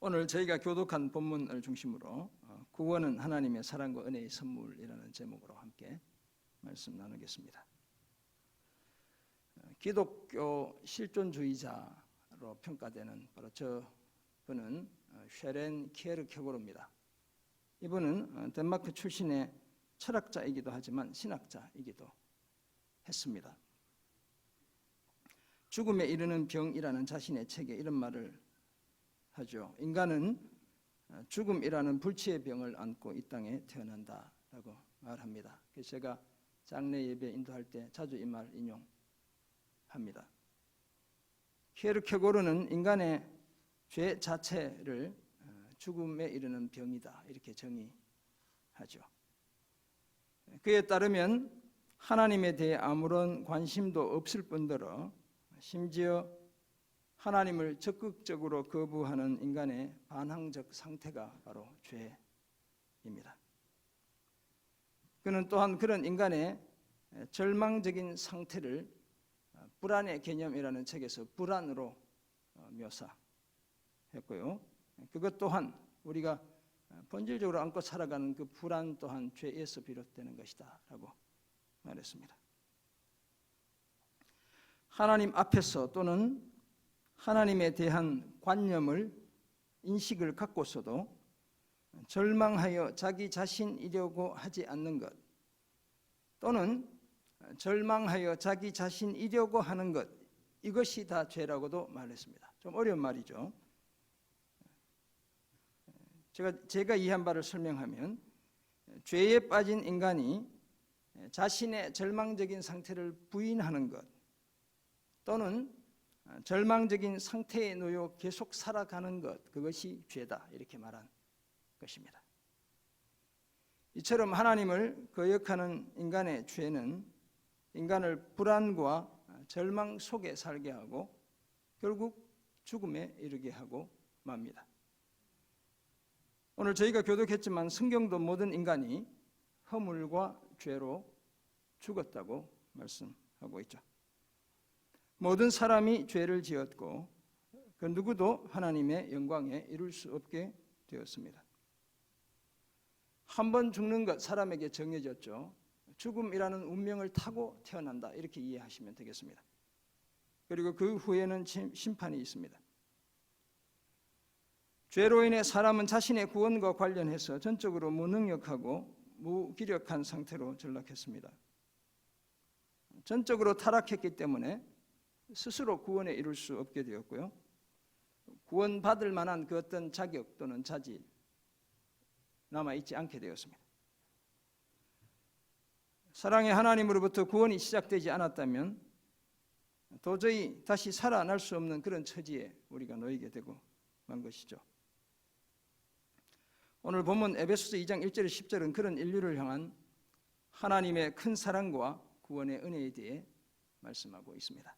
오늘 저희가 교독한 본문을 중심으로 구원은 하나님의 사랑과 은혜의 선물이라는 제목으로 함께 말씀 나누겠습니다. 기독교 실존주의자로 평가되는 바로 저분은 쉐렌 키에르케고르입니다. 이분은 덴마크 출신의 철학자이기도 하지만 신학자이기도 했습니다. 죽음에 이르는 병이라는 자신의 책에 이런 말을 하죠. 인간은 죽음이라는 불치의 병을 안고 이 땅에 태어난다라고 말합니다. 그래서 제가 장례 예배 인도할 때 자주 이 말 인용합니다. 키에르케고르는 인간의 죄 자체를 죽음에 이르는 병이다 이렇게 정의하죠. 그에 따르면 하나님에 대해 아무런 관심도 없을 뿐더러 심지어 하나님을 적극적으로 거부하는 인간의 반항적 상태가 바로 죄입니다. 그는 또한 그런 인간의 절망적인 상태를 불안의 개념이라는 책에서 불안으로 묘사했고요. 그것 또한 우리가 본질적으로 안고 살아가는 그 불안 또한 죄에서 비롯되는 것이다 라고 말했습니다. 하나님 앞에서 또는 하나님에 대한 관념을 인식을 갖고서도 절망하여 자기 자신이려고 하지 않는 것 또는 절망하여 자기 자신이려고 하는 것 이것이 다 죄라고도 말했습니다. 좀 어려운 말이죠. 제가 이해한 바를 설명하면 죄에 빠진 인간이 자신의 절망적인 상태를 부인하는 것 또는 절망적인 상태에 놓여 계속 살아가는 것 그것이 죄다 이렇게 말한 것입니다. 이처럼 하나님을 거역하는 인간의 죄는 인간을 불안과 절망 속에 살게 하고 결국 죽음에 이르게 하고 맙니다. 오늘 저희가 교독했지만 성경도 모든 인간이 허물과 죄로 죽었다고 말씀하고 있죠. 모든 사람이 죄를 지었고 그 누구도 하나님의 영광에 이룰 수 없게 되었습니다. 한 번 죽는 것 사람에게 정해졌죠. 죽음이라는 운명을 타고 태어난다 이렇게 이해하시면 되겠습니다. 그리고 그 후에는 심판이 있습니다. 죄로 인해 사람은 자신의 구원과 관련해서 전적으로 무능력하고 무기력한 상태로 전락했습니다. 전적으로 타락했기 때문에 스스로 구원에 이룰 수 없게 되었고요. 구원받을 만한 그 어떤 자격 또는 자질 남아있지 않게 되었습니다. 사랑의 하나님으로부터 구원이 시작되지 않았다면 도저히 다시 살아날 수 없는 그런 처지에 우리가 놓이게 되고 만 것이죠. 오늘 본문 에베소서 2장 1절 10절은 그런 인류를 향한 하나님의 큰 사랑과 구원의 은혜에 대해 말씀하고 있습니다.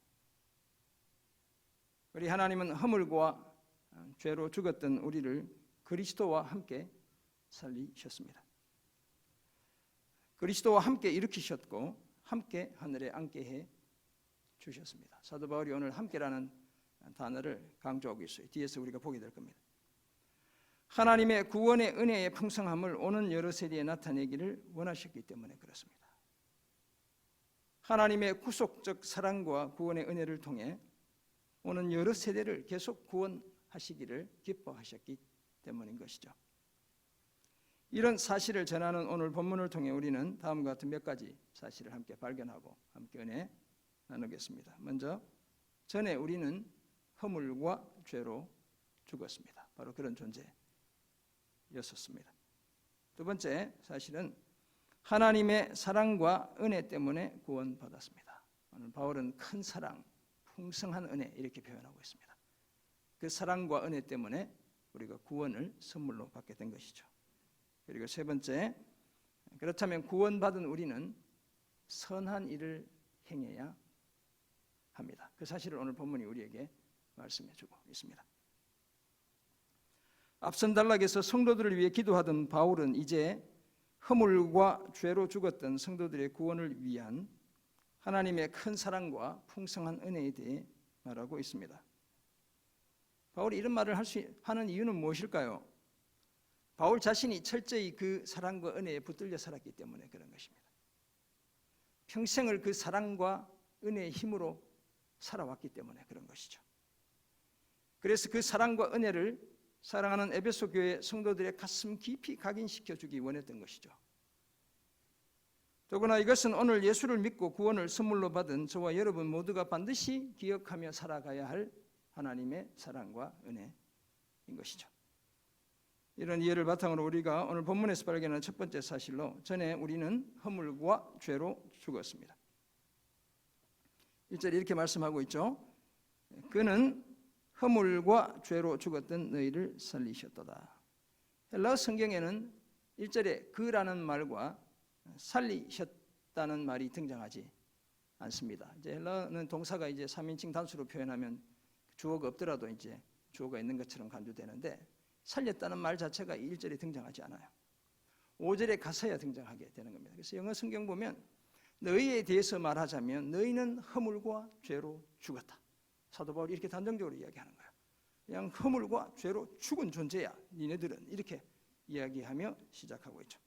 우리 하나님은 허물과 죄로 죽었던 우리를 그리스도와 함께 살리셨습니다. 그리스도와 함께 일으키셨고 함께 하늘에 앉게 해 주셨습니다. 사도 바울이 오늘 함께라는 단어를 강조하고 있어요. 뒤에서 우리가 보게 될 겁니다. 하나님의 구원의 은혜의 풍성함을 오는 여러 세대에 나타내기를 원하셨기 때문에 그렇습니다. 하나님의 구속적 사랑과 구원의 은혜를 통해 오는 여러 세대를 계속 구원하시기를 기뻐하셨기 때문인 것이죠. 이런 사실을 전하는 오늘 본문을 통해 우리는 다음과 같은 몇 가지 사실을 함께 발견하고 함께 은혜 나누겠습니다. 먼저 전에 우리는 허물과 죄로 죽었습니다. 바로 그런 존재였었습니다. 두 번째 사실은 하나님의 사랑과 은혜 때문에 구원받았습니다. 오늘 바울은 큰 사랑, 풍성한 은혜 이렇게 표현하고 있습니다. 그 사랑과 은혜 때문에 우리가 구원을 선물로 받게 된 것이죠. 그리고 세 번째, 그렇다면 구원받은 우리는 선한 일을 행해야 합니다. 그 사실을 오늘 본문이 우리에게 말씀해주고 있습니다. 앞선 단락에서 성도들을 위해 기도하던 바울은 이제 허물과 죄로 죽었던 성도들의 구원을 위한 하나님의 큰 사랑과 풍성한 은혜에 대해 말하고 있습니다. 바울이 이런 말을 하는 이유는 무엇일까요? 바울 자신이 철저히 그 사랑과 은혜에 붙들려 살았기 때문에 그런 것입니다. 평생을 그 사랑과 은혜의 힘으로 살아왔기 때문에 그런 것이죠. 그래서 그 사랑과 은혜를 사랑하는 에베소 교회 성도들의 가슴 깊이 각인시켜 주기 원했던 것이죠. 더구나 이것은 오늘 예수를 믿고 구원을 선물로 받은 저와 여러분 모두가 반드시 기억하며 살아가야 할 하나님의 사랑과 은혜인 것이죠. 이런 이해를 바탕으로 우리가 오늘 본문에서 발견하는 첫 번째 사실로, 전에 우리는 허물과 죄로 죽었습니다. 1절에 이렇게 말씀하고 있죠. 그는 허물과 죄로 죽었던 너희를 살리셨도다. 헬라어 성경에는 1절에 그라는 말과 살리셨다는 말이 등장하지 않습니다. 이제 헬라어는 동사가 이제 3인칭 단수로 표현하면 주어가 없더라도 이제 주어가 있는 것처럼 간주되는데, 살렸다는 말 자체가 1절에 등장하지 않아요. 5절에 가서야 등장하게 되는 겁니다. 그래서 영어 성경 보면 너희에 대해서 말하자면 너희는 허물과 죄로 죽었다. 사도 바울이 이렇게 단정적으로 이야기하는 거예요. 그냥 허물과 죄로 죽은 존재야 니네들은, 이렇게 이야기하며 시작하고 있죠.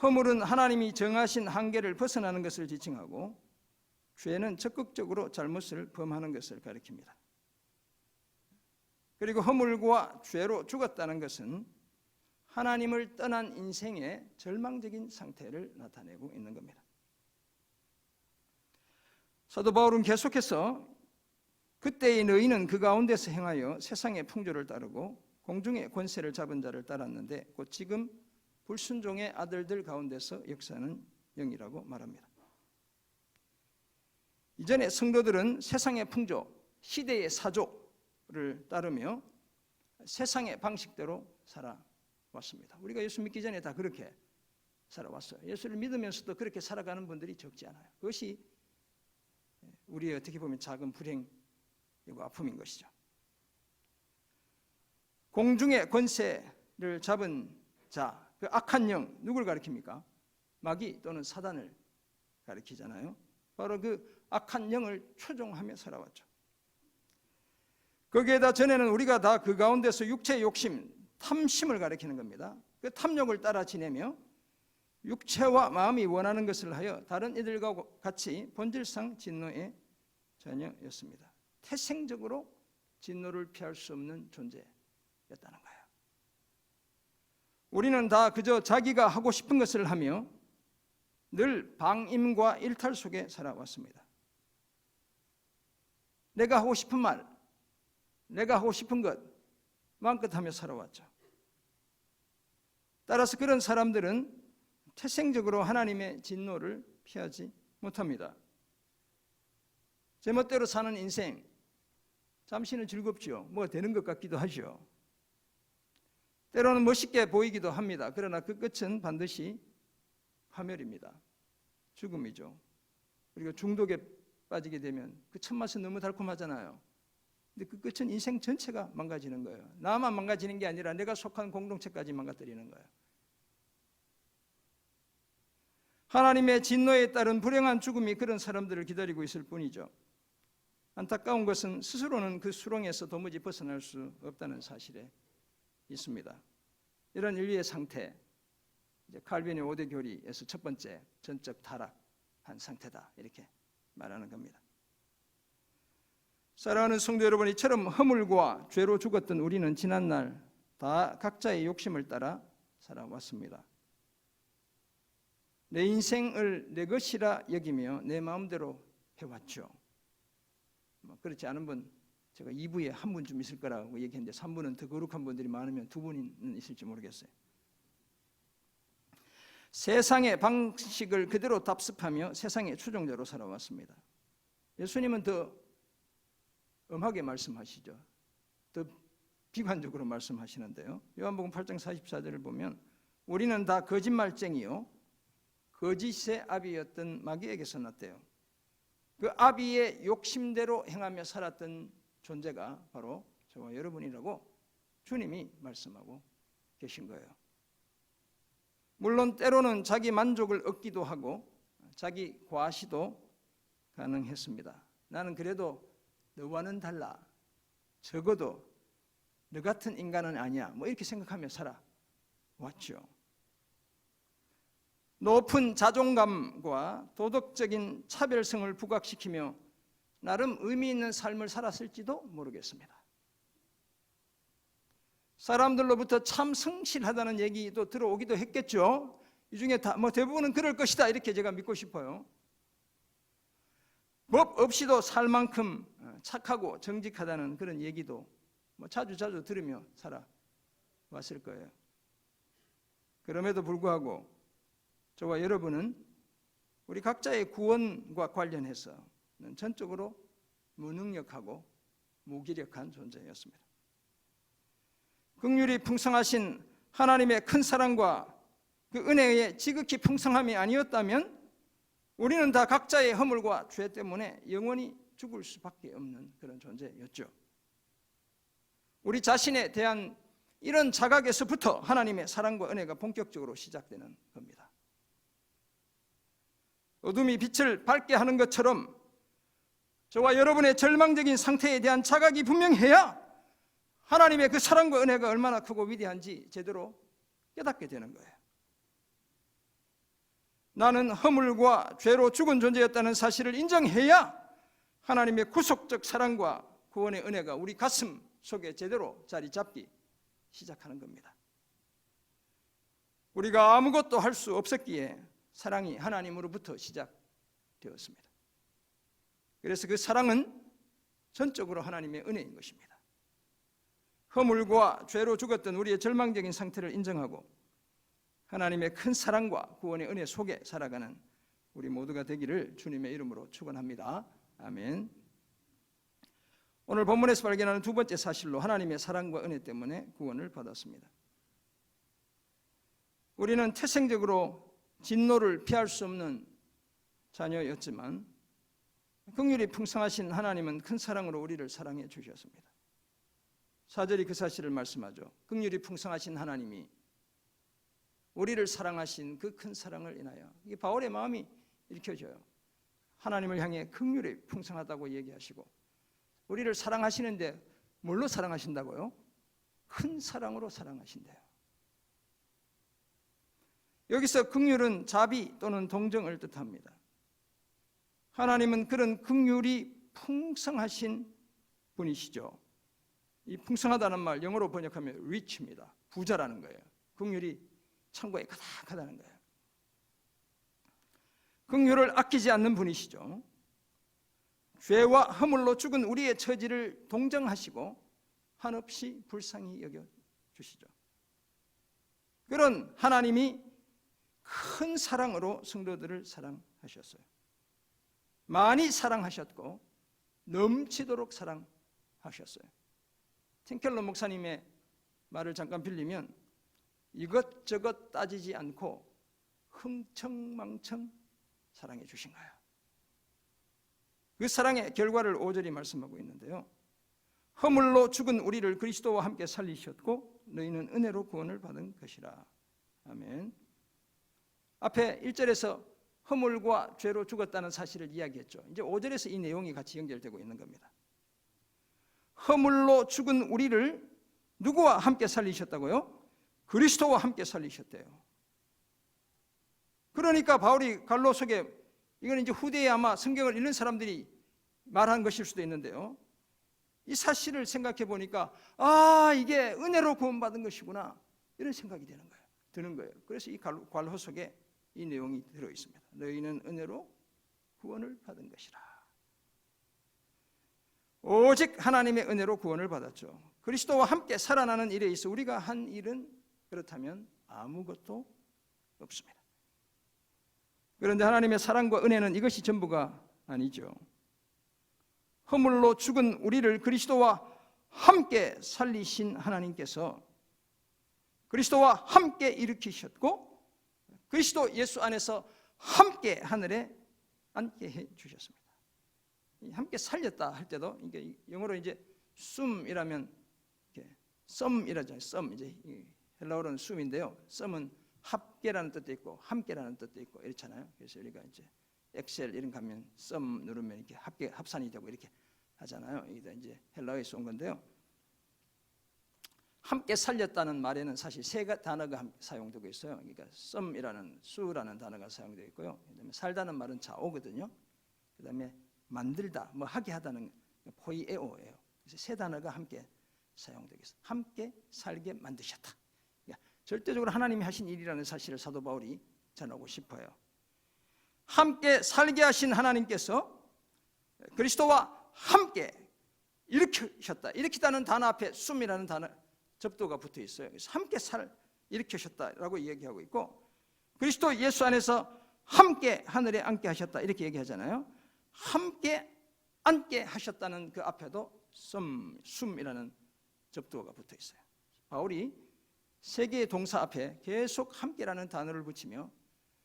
허물은 하나님이 정하신 한계를 벗어나는 것을 지칭하고, 죄는 적극적으로 잘못을 범하는 것을 가리킵니다. 그리고 허물과 죄로 죽었다는 것은 하나님을 떠난 인생의 절망적인 상태를 나타내고 있는 겁니다. 사도 바울은 계속해서 그때의 너희는 그 가운데서 행하여 세상의 풍조를 따르고 공중의 권세를 잡은 자를 따랐는데 곧 지금 불순종의 아들들 가운데서 역사하는 영이라고 말합니다. 이전에 성도들은 세상의 풍조, 시대의 사조를 따르며 세상의 방식대로 살아왔습니다. 우리가 예수 믿기 전에 다 그렇게 살아왔어요. 예수를 믿으면서도 그렇게 살아가는 분들이 적지 않아요. 그것이 우리의 어떻게 보면 작은 불행이고 아픔인 것이죠. 공중의 권세를 잡은 자, 그 악한 영, 누굴 가리킵니까? 마귀 또는 사단을 가리키잖아요. 바로 그 악한 영을 추종하며 살아왔죠. 거기에다 전에는 우리가 다 그 가운데서 육체의 욕심, 탐심을 가리키는 겁니다. 그 탐욕을 따라 지내며 육체와 마음이 원하는 것을 하여 다른 이들과 같이 본질상 진노의 자녀였습니다. 태생적으로 진노를 피할 수 없는 존재였다는 거예요. 우리는 다 그저 자기가 하고 싶은 것을 하며 늘 방임과 일탈 속에 살아왔습니다. 내가 하고 싶은 말, 내가 하고 싶은 것 마음껏 하며 살아왔죠. 따라서 그런 사람들은 태생적으로 하나님의 진노를 피하지 못합니다. 제멋대로 사는 인생, 잠시는 즐겁죠. 뭐 되는 것 같기도 하죠. 때로는 멋있게 보이기도 합니다. 그러나 그 끝은 반드시 파멸입니다. 죽음이죠. 우리가 중독에 빠지게 되면 그 첫맛은 너무 달콤하잖아요. 근데 그 끝은 인생 전체가 망가지는 거예요. 나만 망가지는 게 아니라 내가 속한 공동체까지 망가뜨리는 거예요. 하나님의 진노에 따른 불행한 죽음이 그런 사람들을 기다리고 있을 뿐이죠. 안타까운 것은 스스로는 그 수렁에서 도무지 벗어날 수 없다는 사실에 있습니다. 이런 인류의 상태, 이제 칼빈의 5대 교리에서 첫 번째, 전적 타락한 상태다, 이렇게 말하는 겁니다. 사랑하는 성도 여러분, 이처럼 허물과 죄로 죽었던 우리는 지난날 다 각자의 욕심을 따라 살아왔습니다. 내 인생을 내 것이라 여기며 내 마음대로 해왔죠. 그렇지 않은 분, 제가 2부에 한 분 좀 있을 거라고 얘기했는데 3부는 더 거룩한 분들이 많으면 2분은 있을지 모르겠어요. 세상의 방식을 그대로 답습하며 세상의 추종자로 살아왔습니다. 예수님은 더 엄하게 말씀하시죠. 더 비관적으로 말씀하시는데요. 요한복음 8장 44절을 보면 우리는 다 거짓말쟁이요 거짓의 아비였던 마귀에게서 났대요. 그 아비의 욕심대로 행하며 살았던 존재가 바로 저와 여러분이라고 주님이 말씀하고 계신 거예요. 물론 때로는 자기 만족을 얻기도 하고 자기 과시도 가능했습니다. 나는 그래도 너와는 달라. 적어도 너 같은 인간은 아니야, 뭐 이렇게 생각하며 살아왔죠. 높은 자존감과 도덕적인 차별성을 부각시키며 나름 의미 있는 삶을 살았을지도 모르겠습니다. 사람들로부터 참 성실하다는 얘기도 들어오기도 했겠죠. 이 중에 대부분은 그럴 것이다, 이렇게 제가 믿고 싶어요. 법 없이도 살 만큼 착하고 정직하다는 그런 얘기도 자주 들으며 살아왔을 거예요. 그럼에도 불구하고 저와 여러분은 우리 각자의 구원과 관련해서는 전적으로 무능력하고 무기력한 존재였습니다. 긍휼이 풍성하신 하나님의 큰 사랑과 그 은혜의 지극히 풍성함이 아니었다면 우리는 다 각자의 허물과 죄 때문에 영원히 죽을 수밖에 없는 그런 존재였죠. 우리 자신에 대한 이런 자각에서부터 하나님의 사랑과 은혜가 본격적으로 시작되는 겁니다. 어둠이 빛을 밝게 하는 것처럼 저와 여러분의 절망적인 상태에 대한 자각이 분명해야 하나님의 그 사랑과 은혜가 얼마나 크고 위대한지 제대로 깨닫게 되는 거예요. 나는 허물과 죄로 죽은 존재였다는 사실을 인정해야 하나님의 구속적 사랑과 구원의 은혜가 우리 가슴 속에 제대로 자리 잡기 시작하는 겁니다. 우리가 아무것도 할 수 없었기에 사랑이 하나님으로부터 시작되었습니다. 그래서 그 사랑은 전적으로 하나님의 은혜인 것입니다. 허물과 죄로 죽었던 우리의 절망적인 상태를 인정하고 하나님의 큰 사랑과 구원의 은혜 속에 살아가는 우리 모두가 되기를 주님의 이름으로 축원합니다. 아멘. 오늘 본문에서 발견하는 두 번째 사실로 하나님의 사랑과 은혜 때문에 구원을 받았습니다. 우리는 태생적으로 진노를 피할 수 없는 자녀였지만 긍휼이 풍성하신 하나님은 큰 사랑으로 우리를 사랑해 주셨습니다. 4절이 그 사실을 말씀하죠. 긍휼이 풍성하신 하나님이 우리를 사랑하신 그 큰 사랑을 인하여, 이게 바울의 마음이 읽혀져요. 하나님을 향해 긍휼이 풍성하다고 얘기하시고 우리를 사랑하시는데 뭘로 사랑하신다고요? 큰 사랑으로 사랑하신대요. 여기서 긍휼은 자비 또는 동정을 뜻합니다. 하나님은 그런 긍휼이 풍성하신 분이시죠. 이 풍성하다는 말 영어로 번역하면 rich입니다. 부자라는 거예요. 긍휼이 창고에 가득하다는 거예요. 긍휼을 아끼지 않는 분이시죠. 죄와 허물로 죽은 우리의 처지를 동정하시고 한없이 불쌍히 여겨주시죠. 그런 하나님이 큰 사랑으로 성도들을 사랑하셨어요. 많이 사랑하셨고 넘치도록 사랑하셨어요. 팀켈러 목사님의 말을 잠깐 빌리면 이것저것 따지지 않고 흥청망청 사랑해 주신 거예요. 그 사랑의 결과를 5절이 말씀하고 있는데요. 허물로 죽은 우리를 그리스도와 함께 살리셨고 너희는 은혜로 구원을 받은 것이라. 아멘. 앞에 1절에서 허물과 죄로 죽었다는 사실을 이야기했죠. 이제 5절에서 이 내용이 같이 연결되고 있는 겁니다. 허물로 죽은 우리를 누구와 함께 살리셨다고요? 그리스도와 함께 살리셨대요. 그러니까 바울이 갈로석에, 이건 이제 후대에 아마 성경을 읽는 사람들이 말한 것일 수도 있는데요, 이 사실을 생각해 보니까 이게 은혜로 구원받은 것이구나, 이런 생각이 드는 거예요. 그래서 이 갈로석에 이 내용이 들어 있습니다. 너희는 은혜로 구원을 받은 것이라. 오직 하나님의 은혜로 구원을 받았죠. 그리스도와 함께 살아나는 일에 있어 우리가 한 일은 그렇다면 아무것도 없습니다. 그런데 하나님의 사랑과 은혜는 이것이 전부가 아니죠. 허물로 죽은 우리를 그리스도와 함께 살리신 하나님께서 그리스도와 함께 일으키셨고 그리스도 예수 안에서 함께 하늘에 앉게 해 주셨습니다. 함께 살렸다 할 때도 이게 영어로 이제 숨이라면 썸이라죠. 썸, 이제 헬라어로는 숨인데요. 썸은 합계라는 뜻도 있고 함께라는 뜻도 있고 이렇잖아요. 그래서 우리가 이제 엑셀 이런 가면 썸 누르면 이렇게 합산이 되고 이렇게 하잖아요. 이게 이제 헬라어에서 온 건데요. 함께 살렸다는 말에는 사실 세 단어가 사용되고 있어요. 그러니까 썸이라는 수라는 단어가 사용되어 있고요. 그다음에 살다는 말은 자오거든요. 그다음에 만들다, 뭐 하게 하다는 포이에오예요. 그래서 세 단어가 함께 사용되겠어요. 함께 살게 만드셨다. 그러니까 절대적으로 하나님이 하신 일이라는 사실을 사도 바울이 전하고 싶어요. 함께 살게 하신 하나님께서 그리스도와 함께 일으키셨다. 일으키다는 단어 앞에 숨이라는 단어 접두가 붙어 있어요. 그래서 함께 일으키셨다라고 얘기하고 있고, 그리스도 예수 안에서 함께 하늘에 앉게 하셨다 이렇게 얘기하잖아요. 함께 앉게 하셨다는 그 앞에도 숨이라는 접두어가 붙어 있어요. 바울이 세 개의 동사 앞에 계속 함께라는 단어를 붙이며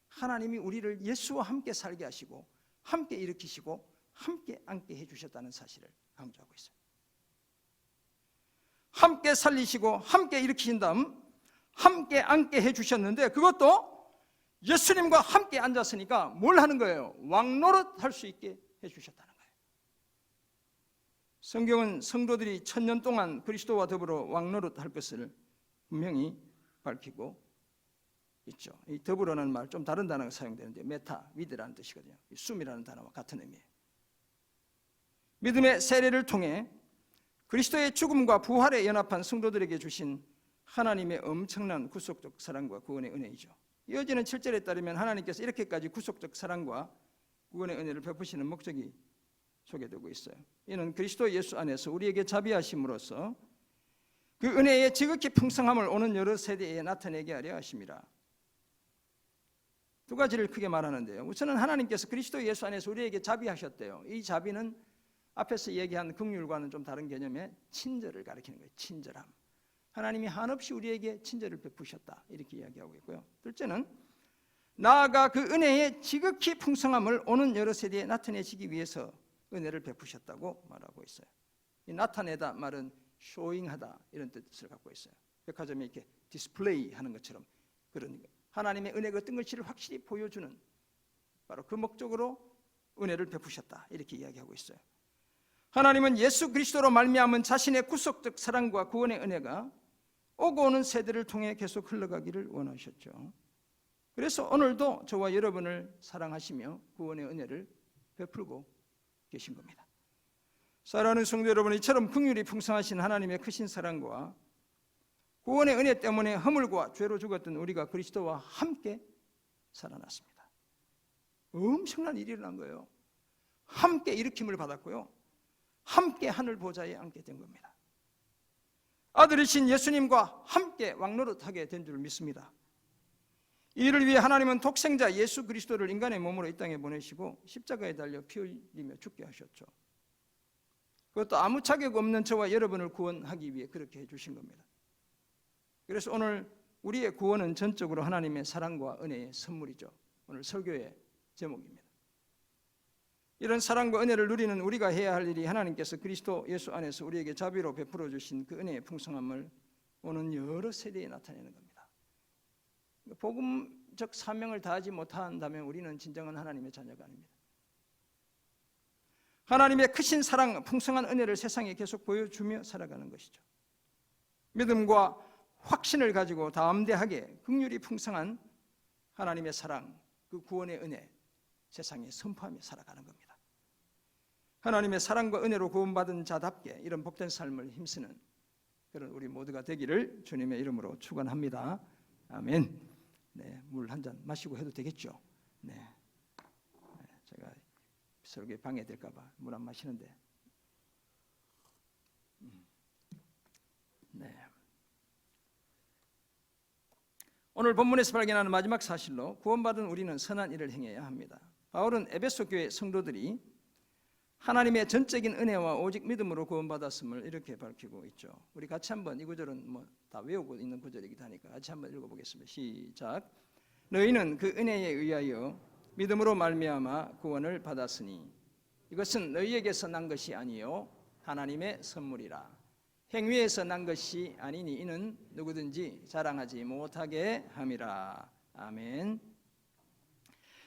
하나님이 우리를 예수와 함께 살게 하시고 함께 일으키시고 함께 앉게 해주셨다는 사실을 강조하고 있어요. 함께 살리시고 함께 일으키신 다음 함께 앉게 해주셨는데, 그것도 예수님과 함께 앉았으니까 뭘 하는 거예요? 왕노릇 할 수 있게 해주셨다는 거예요. 성경은 성도들이 1000년 동안 그리스도와 더불어 왕노릇 할 것을 분명히 밝히고 있죠. 이 더불어라는 말 좀 다른 단어가 사용되는데 메타, 위드라는 뜻이거든요. 숨이라는 단어와 같은 의미예요. 믿음의 세례를 통해 그리스도의 죽음과 부활에 연합한 성도들에게 주신 하나님의 엄청난 구속적 사랑과 구원의 은혜이죠. 이어지는 7절에 따르면 하나님께서 이렇게까지 구속적 사랑과 구원의 은혜를 베푸시는 목적이 소개되고 있어요. 이는 그리스도 예수 안에서 우리에게 자비하심으로써 그 은혜의 지극히 풍성함을 오는 여러 세대에 나타내게 하려 하심이라. 두 가지를 크게 말하는데요. 우선은 하나님께서 그리스도 예수 안에서 우리에게 자비하셨대요. 이 자비는 앞에서 얘기한 긍휼과는 좀 다른 개념의 친절을 가리키는 거예요. 친절함. 하나님이 한없이 우리에게 친절을 베푸셨다 이렇게 이야기하고 있고요. 둘째는 나아가 그 은혜의 지극히 풍성함을 오는 여러 세대에 나타내시기 위해서 은혜를 베푸셨다고 말하고 있어요. 이 나타내다 말은 쇼잉하다 이런 뜻을 갖고 있어요. 백화점에 이렇게 디스플레이 하는 것처럼 그런 하나님의 은혜가 어떤 것을 확실히 보여주는 바로 그 목적으로 은혜를 베푸셨다 이렇게 이야기하고 있어요. 하나님은 예수 그리스도로 말미암은 자신의 구속적 사랑과 구원의 은혜가 오고 오는 세대를 통해 계속 흘러가기를 원하셨죠. 그래서 오늘도 저와 여러분을 사랑하시며 구원의 은혜를 베풀고 계신 겁니다. 사랑하는 성도 여러분, 이처럼 긍휼이 풍성하신 하나님의 크신 사랑과 구원의 은혜 때문에 허물과 죄로 죽었던 우리가 그리스도와 함께 살아났습니다. 엄청난 일이 일어난 거예요. 함께 일으킴을 받았고요, 함께 하늘 보좌에 앉게 된 겁니다. 아들이신 예수님과 함께 왕노릇하게 된 줄 믿습니다. 이를 위해 하나님은 독생자 예수 그리스도를 인간의 몸으로 이 땅에 보내시고 십자가에 달려 피 흘리며 죽게 하셨죠. 그것도 아무 자격 없는 저와 여러분을 구원하기 위해 그렇게 해주신 겁니다. 그래서 오늘 우리의 구원은 전적으로 하나님의 사랑과 은혜의 선물이죠. 오늘 설교의 제목입니다. 이런 사랑과 은혜를 누리는 우리가 해야 할 일이 하나님께서 그리스도 예수 안에서 우리에게 자비로 베풀어 주신 그 은혜의 풍성함을 오는 여러 세대에 나타내는 겁니다. 복음적 사명을 다하지 못한다면 우리는 진정한 하나님의 자녀가 아닙니다. 하나님의 크신 사랑, 풍성한 은혜를 세상에 계속 보여주며 살아가는 것이죠. 믿음과 확신을 가지고 담대하게 긍휼이 풍성한 하나님의 사랑, 그 구원의 은혜 세상에 선포하며 살아가는 겁니다. 하나님의 사랑과 은혜로 구원받은 자답게 이런 복된 삶을 힘쓰는 그런 우리 모두가 되기를 주님의 이름으로 축원합니다. 아멘. 네, 물 한 잔 마시고 해도 되겠죠? 네, 제가 설교에 방해될까 봐 물 안 마시는데. 네. 오늘 본문에서 발견하는 마지막 사실로 구원받은 우리는 선한 일을 행해야 합니다. 바울은 에베소 교회 성도들이 하나님의 전적인 은혜와 오직 믿음으로 구원받았음을 이렇게 밝히고 있죠. 우리 같이 한번 이 구절은 뭐 다 외우고 있는 구절이기도 하니까 같이 한번 읽어보겠습니다. 시작. 너희는 그 은혜에 의하여 믿음으로 말미암아 구원을 받았으니 이것은 너희에게서 난 것이 아니요 하나님의 선물이라. 행위에서 난 것이 아니니 이는 누구든지 자랑하지 못하게 함이라. 아멘.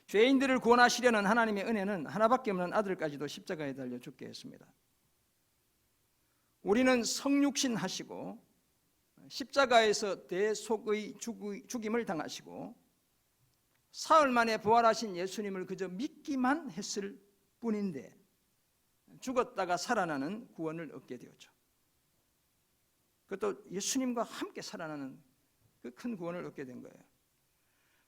죄인들을 구원하시려는 하나님의 은혜는 하나밖에 없는 아들까지도 십자가에 달려 죽게 했습니다. 우리는 성육신 하시고 십자가에서 대속의 죽임을 당하시고 사흘 만에 부활하신 예수님을 그저 믿기만 했을 뿐인데 죽었다가 살아나는 구원을 얻게 되었죠. 그것도 예수님과 함께 살아나는 그 큰 구원을 얻게 된 거예요.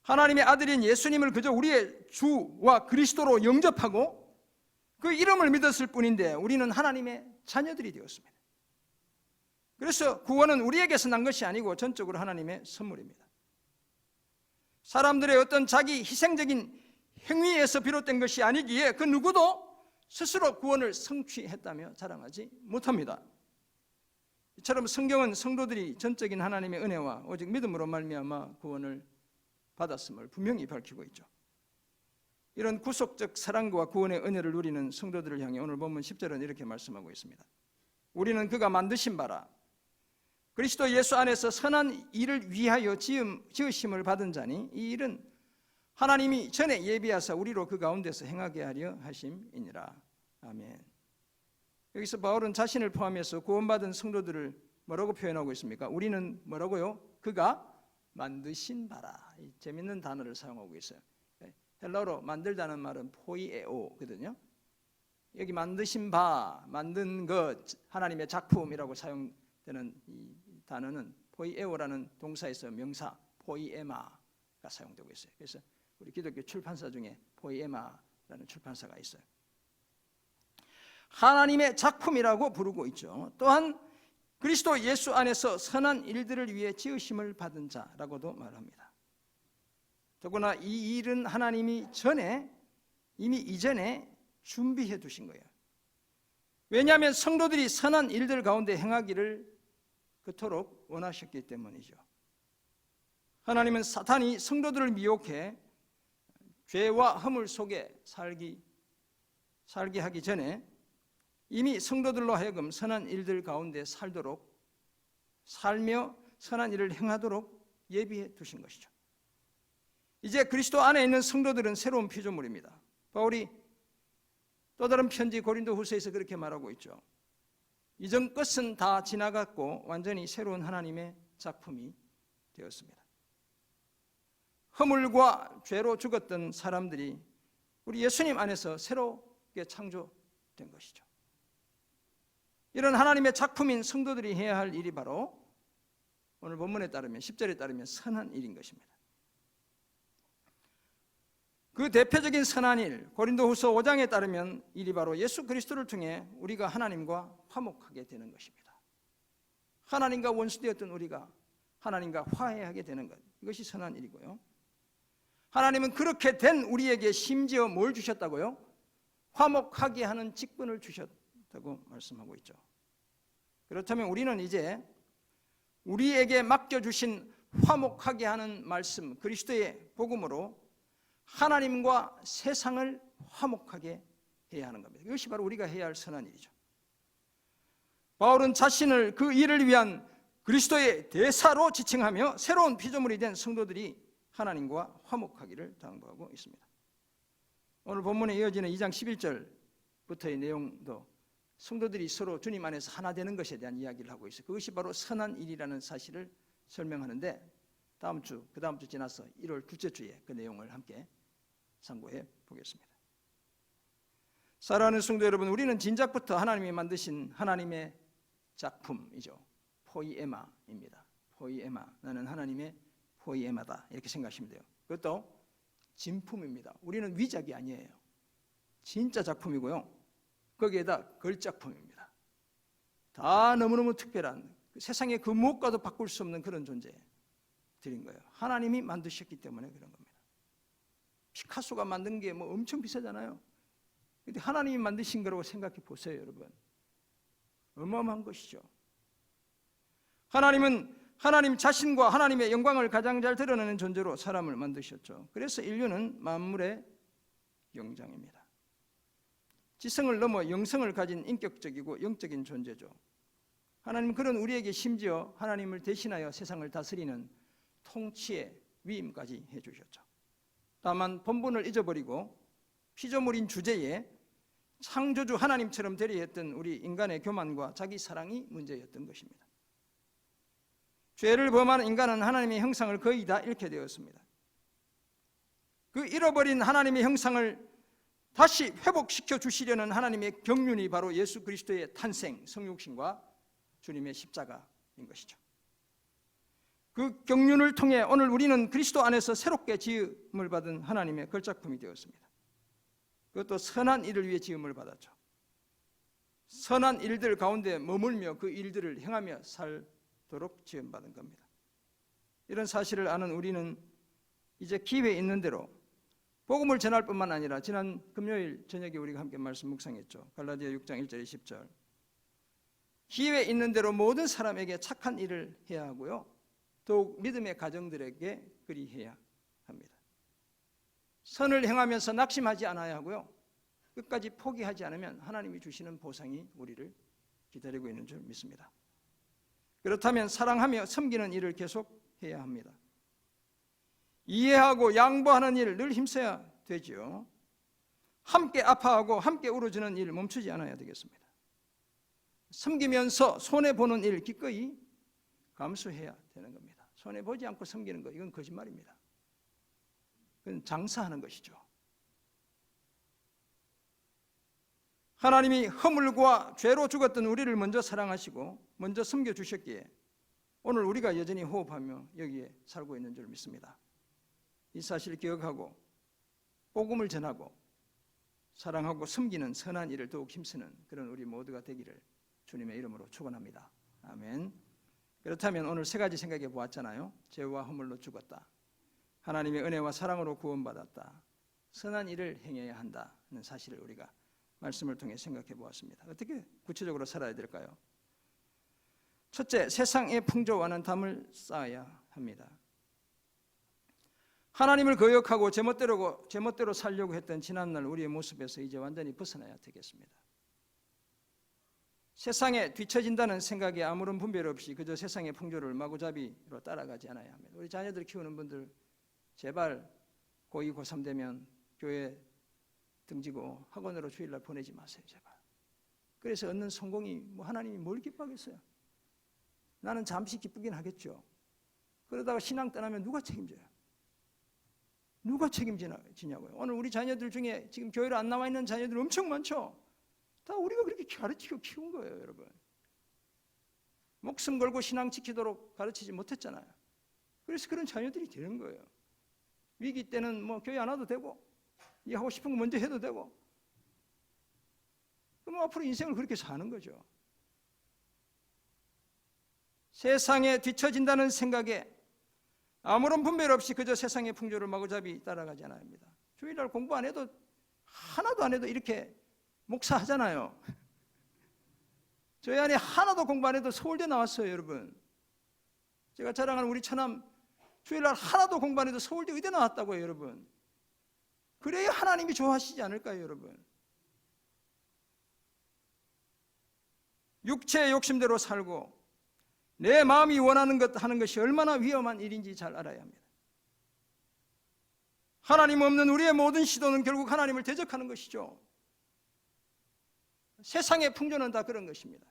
하나님의 아들인 예수님을 그저 우리의 주와 그리스도로 영접하고 그 이름을 믿었을 뿐인데 우리는 하나님의 자녀들이 되었습니다. 그래서 구원은 우리에게서 난 것이 아니고 전적으로 하나님의 선물입니다. 사람들의 어떤 자기 희생적인 행위에서 비롯된 것이 아니기에 그 누구도 스스로 구원을 성취했다며 자랑하지 못합니다. 이처럼 성경은 성도들이 전적인 하나님의 은혜와 오직 믿음으로 말미암아 구원을 받았음을 분명히 밝히고 있죠. 이런 구속적 사랑과 구원의 은혜를 누리는 성도들을 향해 오늘 본문 10절은 이렇게 말씀하고 있습니다. 우리는 그가 만드신 바라 그리스도 예수 안에서 선한 일을 위하여 지으심을 받은 자니 이 일은 하나님이 전에 예비하사 우리로 그 가운데서 행하게 하려 하심이니라. 아멘. 여기서 바울은 자신을 포함해서 구원받은 성도들을 뭐라고 표현하고 있습니까? 우리는 뭐라고요? 그가 만드신 바라. 재밌는 단어를 사용하고 있어요. 헬라어로 만들다는 말은 포이에오거든요. 여기 만드신 바, 만든 것, 하나님의 작품이라고 사용되는 이 단어는 포이에오라는 동사에서 명사 포이에마가 사용되고 있어요. 그래서 우리 기독교 출판사 중에 포이에마라는 출판사가 있어요. 하나님의 작품이라고 부르고 있죠. 또한 그리스도 예수 안에서 선한 일들을 위해 지으심을 받은 자라고도 말합니다. 더구나 이 일은 하나님이 이미 이전에 준비해 두신 거예요. 왜냐하면 성도들이 선한 일들 가운데 행하기를 그토록 원하셨기 때문이죠. 하나님은 사탄이 성도들을 미혹해 죄와 허물 속에 살게 하기 전에 이미 성도들로 하여금 선한 일들 가운데 살며 선한 일을 행하도록 예비해 두신 것이죠. 이제 그리스도 안에 있는 성도들은 새로운 피조물입니다. 바울이 또 다른 편지 고린도후서에서 그렇게 말하고 있죠. 이전 것은 다 지나갔고 완전히 새로운 하나님의 작품이 되었습니다. 허물과 죄로 죽었던 사람들이 우리 예수님 안에서 새롭게 창조된 것이죠. 이런 하나님의 작품인 성도들이 해야 할 일이 바로 오늘 본문에 따르면 10절에 따르면 선한 일인 것입니다. 그 대표적인 선한 일 고린도후서 5장에 따르면 일이 바로 예수 그리스도를 통해 우리가 하나님과 화목하게 되는 것입니다. 하나님과 원수되었던 우리가 하나님과 화해하게 되는 것, 이것이 선한 일이고요. 하나님은 그렇게 된 우리에게 심지어 뭘 주셨다고요? 화목하게 하는 직분을 주셨다고 말씀하고 있죠. 그렇다면 우리는 이제 우리에게 맡겨주신 화목하게 하는 말씀, 그리스도의 복음으로 하나님과 세상을 화목하게 해야 하는 겁니다. 이것이 바로 우리가 해야 할 선한 일이죠. 바울은 자신을 그 일을 위한 그리스도의 대사로 지칭하며 새로운 피조물이 된 성도들이 하나님과 화목하기를 당부하고 있습니다. 오늘 본문에 이어지는 2장 11절부터의 내용도 성도들이 서로 주님 안에서 하나 되는 것에 대한 이야기를 하고 있어요. 그것이 바로 선한 일이라는 사실을 설명하는데 그 다음 주 지나서 1월 둘째 주에 그 내용을 함께 참고해 보겠습니다. 사랑하는 성도 여러분, 우리는 진작부터 하나님이 만드신 하나님의 작품이죠. 포이에마입니다. 포이에마, 나는 하나님의 포이에마다 이렇게 생각하시면 돼요. 그것도 진품입니다. 우리는 위작이 아니에요. 진짜 작품이고요. 거기에다 걸작품입니다. 다 너무너무 특별한 세상에 그 무엇과도 바꿀 수 없는 그런 존재들인 거예요. 하나님이 만드셨기 때문에 그런 겁니다. 피카소가 만든 게 뭐 엄청 비싸잖아요. 근데 하나님이 만드신 거라고 생각해 보세요, 여러분. 어마어마한 것이죠. 하나님은 하나님 자신과 하나님의 영광을 가장 잘 드러내는 존재로 사람을 만드셨죠. 그래서 인류는 만물의 영장입니다. 지성을 넘어 영성을 가진 인격적이고 영적인 존재죠. 하나님은 그런 우리에게 심지어 하나님을 대신하여 세상을 다스리는 통치의 위임까지 해주셨죠. 다만 본분을 잊어버리고 피조물인 주제에 창조주 하나님처럼 되려 했던 우리 인간의 교만과 자기 사랑이 문제였던 것입니다. 죄를 범하는 인간은 하나님의 형상을 거의 다 잃게 되었습니다. 그 잃어버린 하나님의 형상을 다시 회복시켜 주시려는 하나님의 경륜이 바로 예수 그리스도의 탄생, 성육신과 주님의 십자가인 것이죠. 그 경륜을 통해 오늘 우리는 그리스도 안에서 새롭게 지음을 받은 하나님의 걸작품이 되었습니다. 그것도 선한 일을 위해 지음을 받았죠. 선한 일들 가운데 머물며 그 일들을 행하며 살도록 지음받은 겁니다. 이런 사실을 아는 우리는 이제 기회 있는 대로 복음을 전할 뿐만 아니라 지난 금요일 저녁에 우리가 함께 말씀 묵상했죠. 갈라디아 6장 1절 20절. 기회 있는 대로 모든 사람에게 착한 일을 해야 하고요. 더욱 믿음의 가정들에게 그리해야 합니다. 선을 행하면서 낙심하지 않아야 하고요. 끝까지 포기하지 않으면 하나님이 주시는 보상이 우리를 기다리고 있는 줄 믿습니다. 그렇다면 사랑하며 섬기는 일을 계속해야 합니다. 이해하고 양보하는 일 늘 힘써야 되죠. 함께 아파하고 함께 울어주는 일 멈추지 않아야 되겠습니다. 섬기면서 손해보는 일 기꺼이 감수해야 되는 겁니다. 손해보지 않고 섬기는 거 이건 거짓말입니다. 그건 장사하는 것이죠. 하나님이 허물과 죄로 죽었던 우리를 먼저 사랑하시고 먼저 섬겨주셨기에 오늘 우리가 여전히 호흡하며 여기에 살고 있는 줄 믿습니다. 이 사실을 기억하고 복음을 전하고 사랑하고 섬기는 선한 일을 더욱 힘쓰는 그런 우리 모두가 되기를 주님의 이름으로 축원합니다. 아멘. 그렇다면 오늘 세 가지 생각해 보았잖아요. 죄와 허물로 죽었다. 하나님의 은혜와 사랑으로 구원받았다. 선한 일을 행해야 한다는 사실을 우리가 말씀을 통해 생각해 보았습니다. 어떻게 구체적으로 살아야 될까요? 첫째, 세상의 풍조와는 담을 쌓아야 합니다. 하나님을 거역하고 제멋대로 살려고 했던 지난날 우리의 모습에서 이제 완전히 벗어나야 되겠습니다. 세상에 뒤처진다는 생각에 아무런 분별 없이 그저 세상의 풍조를 마구잡이로 따라가지 않아야 합니다. 우리 자녀들 키우는 분들 제발 고2, 고3 되면 교회 등지고 학원으로 주일날 보내지 마세요. 제발. 그래서 얻는 성공이 뭐 하나님이 뭘 기뻐하겠어요? 나는 잠시 기쁘긴 하겠죠. 그러다가 신앙 떠나면 누가 책임져요? 누가 책임지냐고요? 오늘 우리 자녀들 중에 지금 교회로 안 나와 있는 자녀들 엄청 많죠? 다 우리가 그렇게 가르치고 키운 거예요, 여러분. 목숨 걸고 신앙 지키도록 가르치지 못했잖아요. 그래서 그런 자녀들이 되는 거예요. 위기 때는 뭐 교회 안 와도 되고, 이 하고 싶은 거 먼저 해도 되고, 그럼 앞으로 인생을 그렇게 사는 거죠. 세상에 뒤처진다는 생각에 아무런 분별 없이 그저 세상의 풍조를 마구잡이 따라가지 않아야 합니다. 주일날 공부 안 해도 하나도 안 해도 이렇게 목사하잖아요. 저희 아내 하나도 공부 안 해도 서울대 나왔어요, 여러분. 제가 자랑하는 우리 처남 주일날 하나도 공부 안 해도 서울대 의대 나왔다고요, 여러분. 그래야 하나님이 좋아하시지 않을까요, 여러분? 육체의 욕심대로 살고 내 마음이 원하는 것 하는 것이 얼마나 위험한 일인지 잘 알아야 합니다. 하나님 없는 우리의 모든 시도는 결국 하나님을 대적하는 것이죠. 세상의 풍조는 다 그런 것입니다.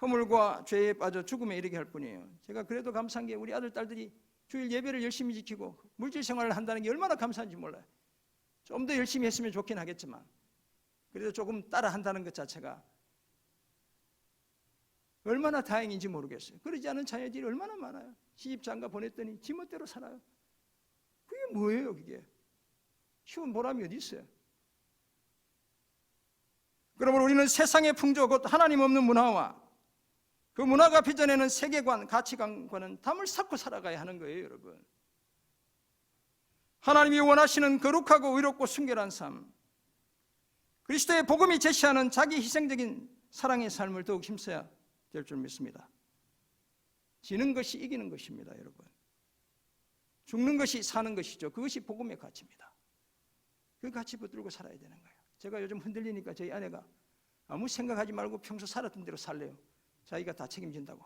허물과 죄에 빠져 죽음에 이르게 할 뿐이에요. 제가 그래도 감사한 게 우리 아들, 딸들이 주일 예배를 열심히 지키고 물질 생활을 한다는 게 얼마나 감사한지 몰라요. 좀 더 열심히 했으면 좋긴 하겠지만 그래도 조금 따라 한다는 것 자체가 얼마나 다행인지 모르겠어요. 그러지 않은 자녀들이 얼마나 많아요. 시집 장가 보냈더니 지멋대로 살아요. 그게 뭐예요, 그게? 키운 보람이 어디 있어요? 그러므로 우리는 세상의 풍조, 곧 하나님 없는 문화와 그 문화가 빚어내는 세계관, 가치관과는 담을 쌓고 살아가야 하는 거예요, 여러분. 하나님이 원하시는 거룩하고 의롭고 순결한 삶, 그리스도의 복음이 제시하는 자기 희생적인 사랑의 삶을 더욱 힘써야 될 줄 믿습니다. 지는 것이 이기는 것입니다, 여러분. 죽는 것이 사는 것이죠. 그것이 복음의 가치입니다. 그 가치 붙들고 살아야 되는 거예요. 제가 요즘 흔들리니까 저희 아내가 아무 생각하지 말고 평소 살았던 대로 살래요. 자기가 다 책임진다고.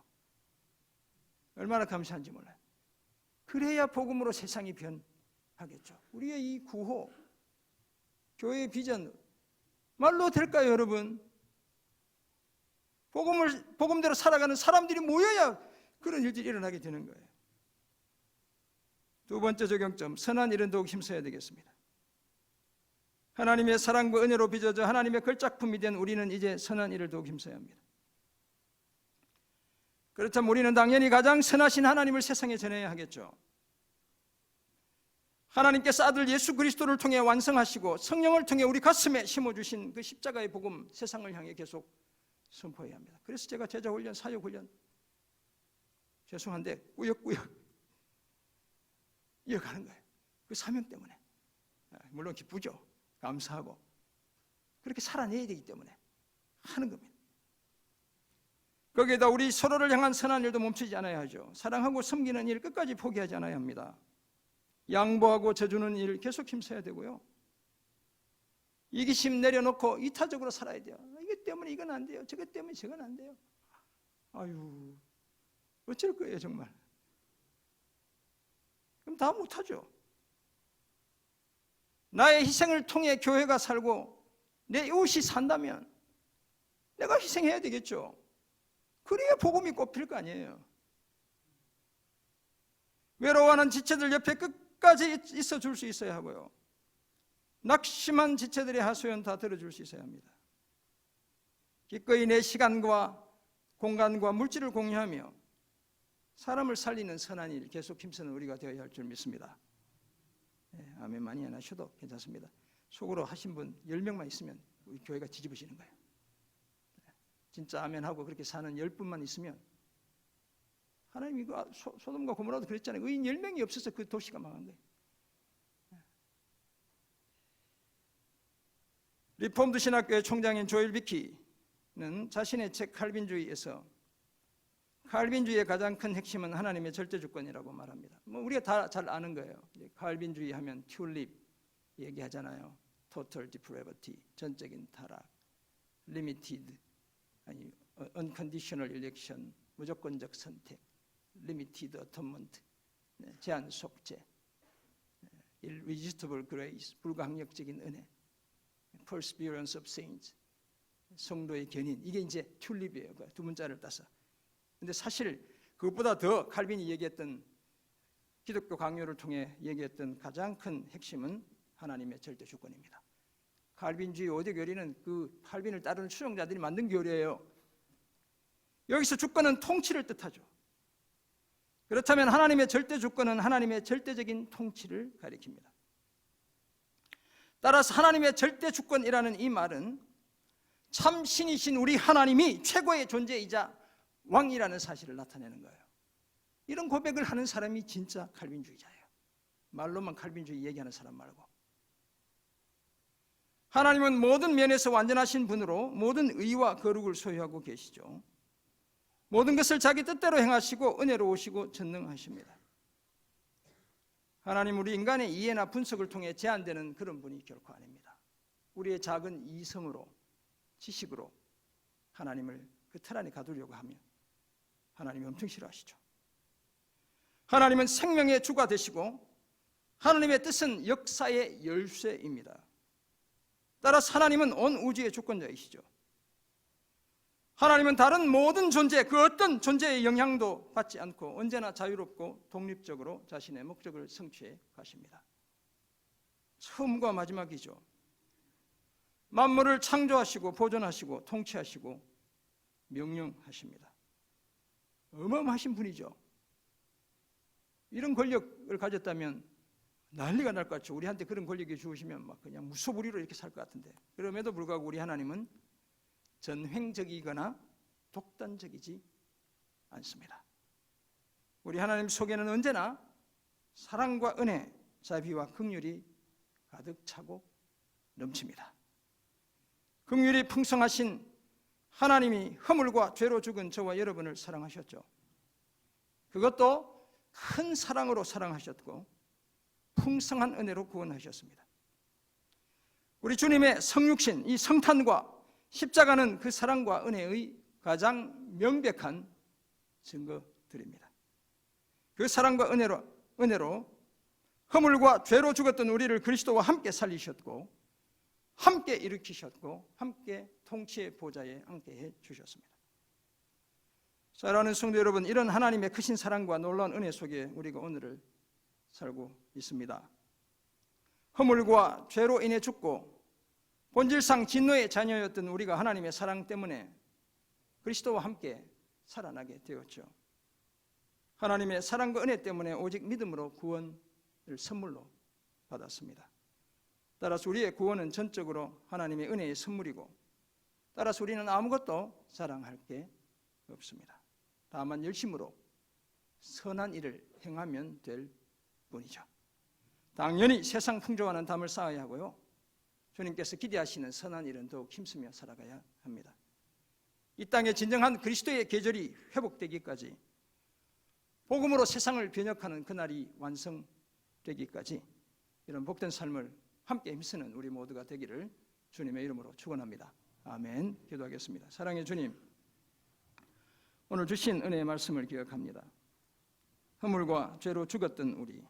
얼마나 감사한지 몰라요. 그래야 복음으로 세상이 변하겠죠. 우리의 이 구호, 교회의 비전 말로 될까요, 여러분? 복음대로 살아가는 사람들이 모여야 그런 일들이 일어나게 되는 거예요. 두 번째 적용점, 선한 일은 더욱 힘써야 되겠습니다. 하나님의 사랑과 은혜로 빚어져 하나님의 걸작품이 된 우리는 이제 선한 일을 더욱 힘써야 합니다. 그렇다면 우리는 당연히 가장 선하신 하나님을 세상에 전해야 하겠죠. 하나님께서 아들 예수 그리스도를 통해 완성하시고 성령을 통해 우리 가슴에 심어주신 그 십자가의 복음, 세상을 향해 계속 선포해야 합니다. 그래서 제가 제자훈련, 사역훈련 죄송한데 꾸역꾸역 이어가는 거예요. 그 사명 때문에. 물론 기쁘죠. 감사하고 그렇게 살아내야 되기 때문에 하는 겁니다. 거기에다 우리 서로를 향한 선한 일도 멈추지 않아야 하죠. 사랑하고 섬기는 일 끝까지 포기하지 않아야 합니다. 양보하고 져주는 일 계속 힘써야 되고요. 이기심 내려놓고 이타적으로 살아야 돼요. 이것 때문에 이건 안 돼요. 저것 때문에 저건 안 돼요. 아유, 어쩔 거예요 정말. 그럼 다 못하죠. 나의 희생을 통해 교회가 살고 내 이웃이 산다면 내가 희생해야 되겠죠. 그래야 복음이 꼽힐 거 아니에요. 외로워하는 지체들 옆에 끝까지 있어 줄 수 있어야 하고요. 낙심한 지체들의 하소연 다 들어줄 수 있어야 합니다. 기꺼이 내 시간과 공간과 물질을 공유하며 사람을 살리는 선한 일 계속 힘쓰는 우리가 되어야 할 줄 믿습니다. 아멘 많이 안 하셔도 괜찮습니다. 속으로 하신 분 10명만 있으면 우리 교회가 뒤집어지는 거예요. 진짜 아멘하고 그렇게 사는 10분만 있으면 하나님이 소돔과 고모라도 그랬잖아요. 의인 10명이 없어서 그 도시가 망한 거예요. 리폼드 신학교의 총장인 조엘 비키는 자신의 책 칼빈주의에서 칼빈주의의 가장 큰 핵심은 하나님의 절대주권이라고 말합니다. 우리가 다 잘 아는 거예요. 칼빈주의 하면 튤립 얘기하잖아요. Total depravity, 전적인 타락, limited, 아니 unconditional election, 무조건적 선택, limited atonement, 제한 속죄, irresistible grace, 불가항력적인 은혜, perseverance of saints, 성도의 견인. 이게 이제 튤립이에요. 두 문자를 따서. 근데 사실 그것보다 더 칼빈이 얘기했던 기독교 강요를 통해 얘기했던 가장 큰 핵심은 하나님의 절대 주권입니다. 칼빈주의 5대 교리는 그 칼빈을 따르는 추종자들이 만든 교리예요. 여기서 주권은 통치를 뜻하죠. 그렇다면 하나님의 절대 주권은 하나님의 절대적인 통치를 가리킵니다. 따라서 하나님의 절대 주권이라는 이 말은 참 신이신 우리 하나님이 최고의 존재이자 왕이라는 사실을 나타내는 거예요. 이런 고백을 하는 사람이 진짜 칼빈주의자예요. 말로만 칼빈주의 얘기하는 사람 말고. 하나님은 모든 면에서 완전하신 분으로 모든 의와 거룩을 소유하고 계시죠. 모든 것을 자기 뜻대로 행하시고 은혜로우시고 전능하십니다. 하나님 우리 인간의 이해나 분석을 통해 제한되는 그런 분이 결코 아닙니다. 우리의 작은 이성으로 지식으로 하나님을 그 틀 안에 가두려고 하면 하나님이 엄청 싫어하시죠. 하나님은 생명의 주가 되시고 하나님의 뜻은 역사의 열쇠입니다. 따라서 하나님은 온 우주의 주권자이시죠. 하나님은 다른 모든 존재, 그 어떤 존재의 영향도 받지 않고 언제나 자유롭고 독립적으로 자신의 목적을 성취해 가십니다. 처음과 마지막이죠. 만물을 창조하시고 보존하시고 통치하시고 명령하십니다. 어마어마하신 분이죠. 이런 권력을 가졌다면 난리가 날 것 같죠. 우리한테 그런 권력이 주어지면 막 그냥 무소불위로 이렇게 살 것 같은데, 그럼에도 불구하고 우리 하나님은 전횡적이거나 독단적이지 않습니다. 우리 하나님 속에는 언제나 사랑과 은혜, 자비와 긍휼이 가득 차고 넘칩니다. 긍휼이 풍성하신 하나님이 허물과 죄로 죽은 저와 여러분을 사랑하셨죠. 그것도 큰 사랑으로 사랑하셨고 풍성한 은혜로 구원하셨습니다. 우리 주님의 성육신, 이 성탄과 십자가는 그 사랑과 은혜의 가장 명백한 증거들입니다. 그 사랑과 은혜로 허물과 죄로 죽었던 우리를 그리스도와 함께 살리셨고 함께 일으키셨고 함께 통치의 보좌에 앉게 해 주셨습니다. 사랑하는 성도 여러분, 이런 하나님의 크신 사랑과 놀라운 은혜 속에 우리가 오늘을 살고 있습니다. 허물과 죄로 인해 죽고 본질상 진노의 자녀였던 우리가 하나님의 사랑 때문에 그리스도와 함께 살아나게 되었죠. 하나님의 사랑과 은혜 때문에 오직 믿음으로 구원을 선물로 받았습니다. 따라서 우리의 구원은 전적으로 하나님의 은혜의 선물이고, 따라서 우리는 아무것도 자랑할 게 없습니다. 다만 열심으로 선한 일을 행하면 될 뿐이죠. 당연히 세상 풍조와는 담을 쌓아야 하고요, 주님께서 기대하시는 선한 일은 더욱 힘쓰며 살아가야 합니다. 이 땅에 진정한 그리스도의 계절이 회복되기까지, 복음으로 세상을 변혁하는 그날이 완성되기까지 이런 복된 삶을 함께 힘쓰는 우리 모두가 되기를 주님의 이름으로 축원합니다. 아멘. 기도하겠습니다. 사랑의 주님, 오늘 주신 은혜의 말씀을 기억합니다. 허물과 죄로 죽었던 우리,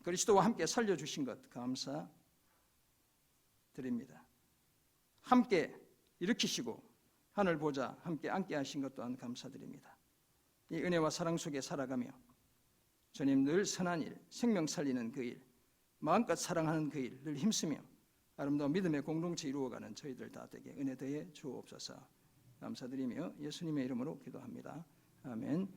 그리스도와 함께 살려주신 것 감사드립니다. 함께 일으키시고 하늘 보좌 함께 앉게 하신 것 또한 감사드립니다. 이 은혜와 사랑 속에 살아가며 주님 늘 선한 일, 생명 살리는 그 일, 마음껏 사랑하는 그 일 늘 힘쓰며 아름다운 믿음의 공동체 이루어가는 저희들 다 되게 은혜 더해 주옵소서. 감사드리며 예수님의 이름으로 기도합니다. 아멘.